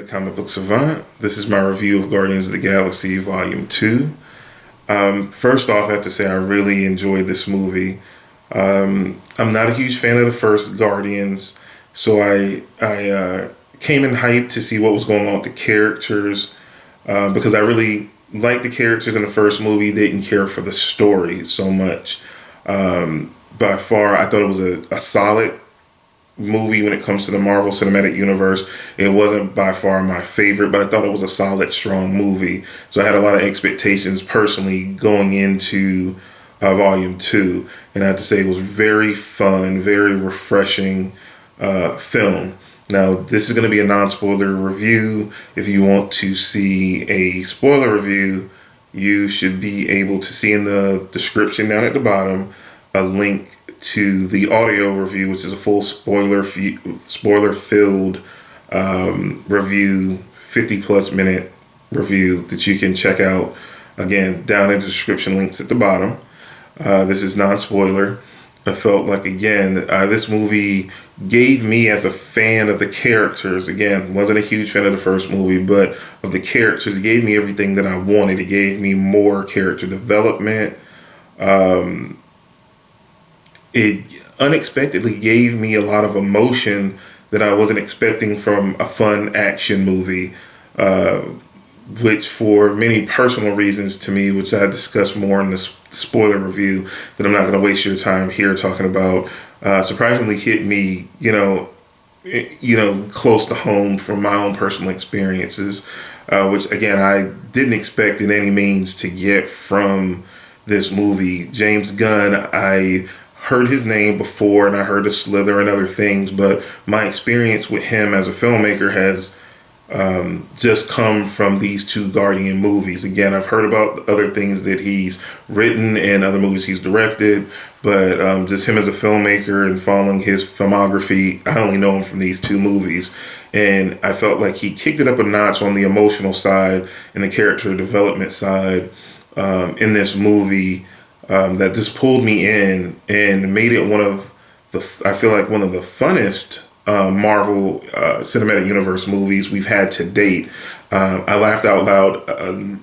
Comic Book Savant. This is my review of Guardians of the Galaxy Volume 2. First off, I have to say I really enjoyed this movie. I'm not a huge fan of the first Guardians, so I came in hyped to see what was going on with the characters, because I really liked the characters in the first movie, didn't care for the story so much. By far, I thought it was a solid movie when it comes to the Marvel Cinematic Universe. It wasn't by far my favorite, but I thought it was a solid, strong movie. So I had a lot of expectations personally going into Volume 2. And I have to say it was very fun, very refreshing film. Now, this is going to be a non-spoiler review. If you want to see a spoiler review, you should be able to see in the description down at the bottom a link to the audio review, which is a full spoiler-filled review, 50-plus minute review that you can check out. Again, down in the description, links at the bottom. This is non-spoiler. I felt like, again, this movie gave me, as a fan of the characters, again, wasn't a huge fan of the first movie, but of the characters, it gave me everything that I wanted. It gave me more character development. It unexpectedly gave me a lot of emotion that I wasn't expecting from a fun action movie, which for many personal reasons to me, which I discuss more in the spoiler review that I'm not going to waste your time here talking about, surprisingly hit me, close to home from my own personal experiences, which again, I didn't expect in any means to get from this movie. James Gunn, I heard his name before and I heard of Slither and other things, but my experience with him as a filmmaker has just come from these two Guardian movies. Again, I've heard about other things that he's written and other movies he's directed, but just him as a filmmaker and following his filmography, I only know him from these two movies. And I felt like he kicked it up a notch on the emotional side and the character development side in this movie. That just pulled me in and made it one of the funnest Marvel Cinematic Universe movies we've had to date. I laughed out loud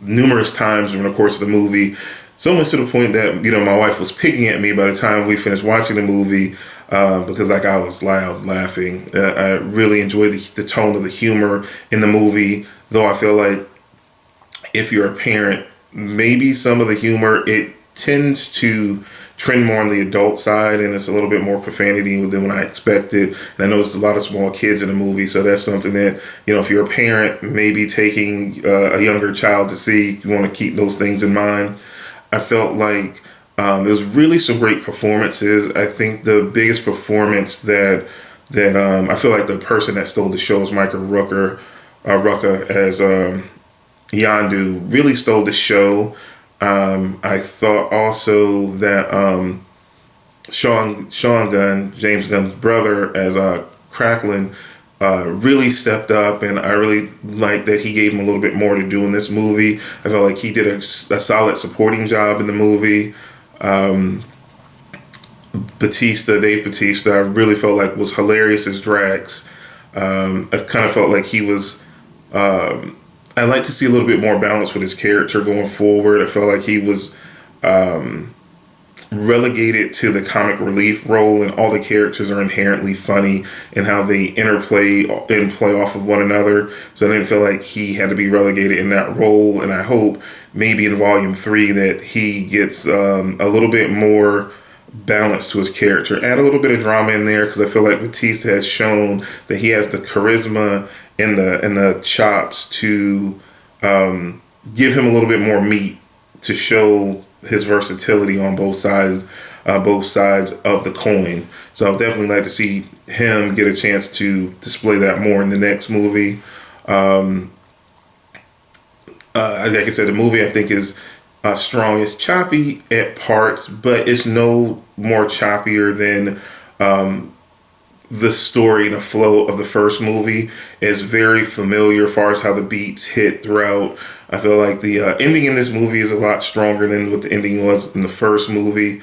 numerous times during the course of the movie, so much to the point that my wife was picking at me by the time we finished watching the movie, because I was loud laughing. I really enjoyed the tone of the humor in the movie, though I feel like if you're a parent, maybe some of the humor, it tends to trend more on the adult side, and it's a little bit more profanity than what I expected. And I know there's a lot of small kids in the movie, so that's something that, if you're a parent, maybe taking a younger child to see, you want to keep those things in mind. I felt like there was really some great performances. I think the biggest performance that I feel like the person that stole the show is Michael Rooker as Yondu, really stole the show. I thought also that Sean Gunn, James Gunn's brother, as Cracklin, really stepped up, and I really liked that he gave him a little bit more to do in this movie. I felt like he did a solid supporting job in the movie. Dave Bautista, I really felt like was hilarious as Drax. I kind of felt like he was... I'd like to see a little bit more balance with his character going forward. I felt like he was relegated to the comic relief role, and all the characters are inherently funny in how they interplay and play off of one another. So I didn't feel like he had to be relegated in that role, and I hope maybe in Volume 3 that he gets a little bit more balance to his character. Add a little bit of drama in there, because I feel like Bautista has shown that he has the charisma and the chops to give him a little bit more meat to show his versatility on both sides of the coin. So I'd definitely like to see him get a chance to display that more in the next movie. Like I said, the movie I think is strong. It's choppy at parts, but it's no more choppier than the story and the flow of the first movie. Is very familiar as far as how the beats hit throughout. I feel like the ending in this movie is a lot stronger than what the ending was in the first movie.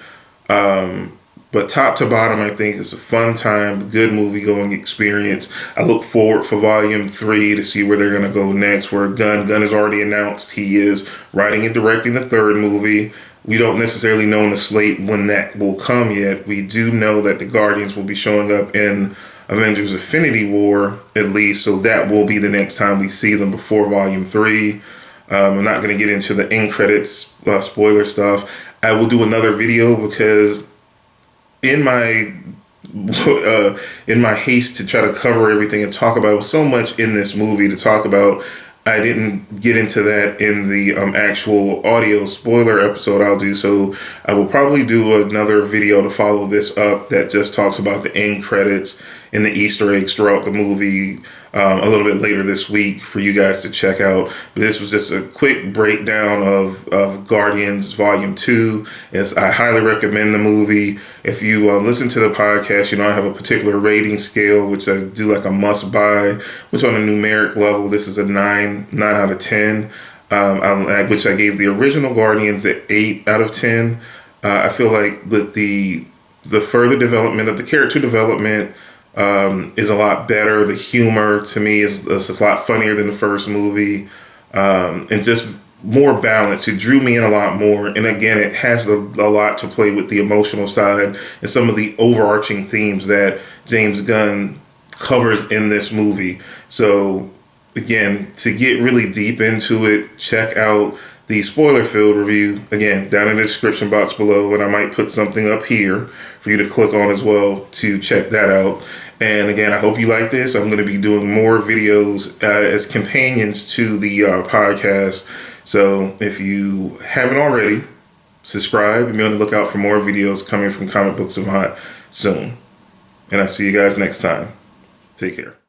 But top to bottom, I think it's a fun time, good movie going experience. I look forward for Volume 3 to see where they're going to go next, where Gunn has already announced he is writing and directing the third movie. We don't necessarily know in the slate when that will come yet. We do know that the Guardians will be showing up in Avengers Infinity War, at least, so that will be the next time we see them before Volume 3. I'm not going to get into the end credits spoiler stuff. I will do another video because in my haste to try to cover everything and talk about so much in this movie to talk about, I didn't get into that in the actual audio spoiler episode I'll do. So I will probably do another video to follow this up that just talks about the end credits and the Easter eggs throughout the movie a little bit later this week for you guys to check out. But this was just a quick breakdown of Guardians Volume 2. Yes, I highly recommend the movie. If you listen to the podcast, you know I have a particular rating scale, which I do like a must buy, which on a numeric level, this is a 9 out of 10, which I gave the original Guardians at 8 out of 10. I feel like with the further development of the character development is a lot better. The humor to me is a lot funnier than the first movie, and just more balanced. It drew me in a lot more, and again, it has a lot to play with the emotional side and some of the overarching themes that James Gunn covers in this movie. So again, to get really deep into it, check out the spoiler-filled review, again, down in the description box below, and I might put something up here for you to click on as well to check that out. And again, I hope you like this. I'm going to be doing more videos as companions to the podcast. So if you haven't already, subscribe and be on the lookout for more videos coming from Comic Book Savant soon. And I'll see you guys next time. Take care.